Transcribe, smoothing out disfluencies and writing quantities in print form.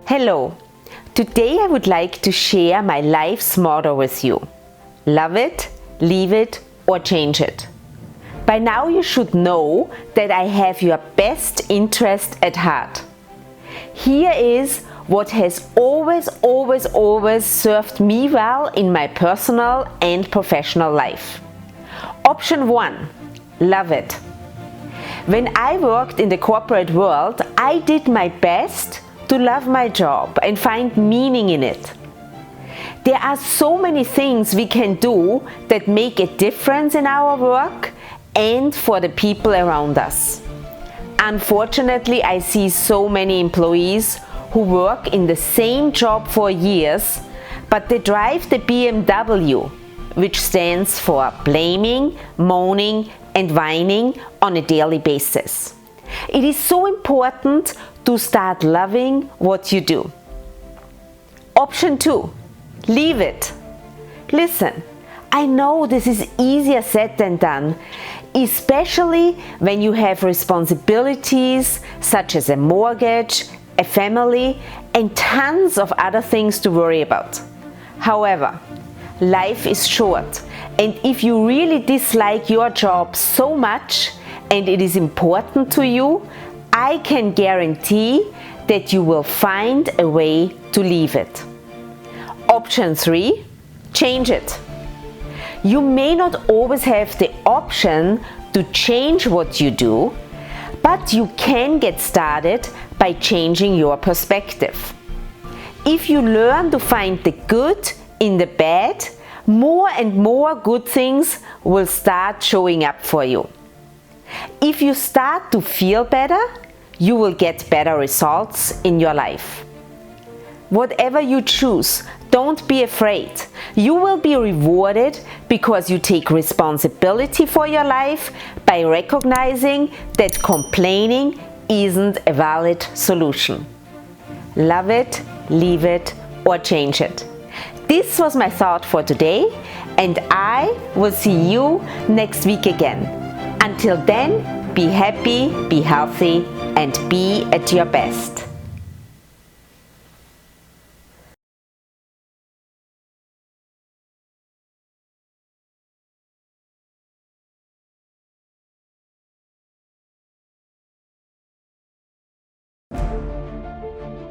Hello, today I would like to share my life's motto with you. Love it, leave it, or change it. By now you should know that I have your best interest at heart. Here is what has always served me well in my personal and professional life. Option 1. Love it. When I worked in the corporate world, I did my best to love my job and find meaning in it. There are so many things we can do that make a difference in our work and for the people around us. Unfortunately, I see so many employees who work in the same job for years, but they drive the BMW, which stands for blaming, moaning, and whining on a daily basis. It is so important to start loving what you do. Option 2. Leave it. Listen, I know this is easier said than done, especially when you have responsibilities such as a mortgage, a family, and tons of other things to worry about. However, life is short, and if you really dislike your job so much and it is important to you, I can guarantee that you will find a way to leave it. Option 3. Change it. You may not always have the option to change what you do, but you can get started by changing your perspective. If you learn to find the good in the bad, more and more good things will start showing up for you. If you start to feel better, you will get better results in your life. Whatever you choose, don't be afraid. You will be rewarded because you take responsibility for your life by recognizing that complaining isn't a valid solution. Love it, leave it, or change it. This was my thought for today, and I will see you next week again. Until then, be happy, be healthy, and be at your best.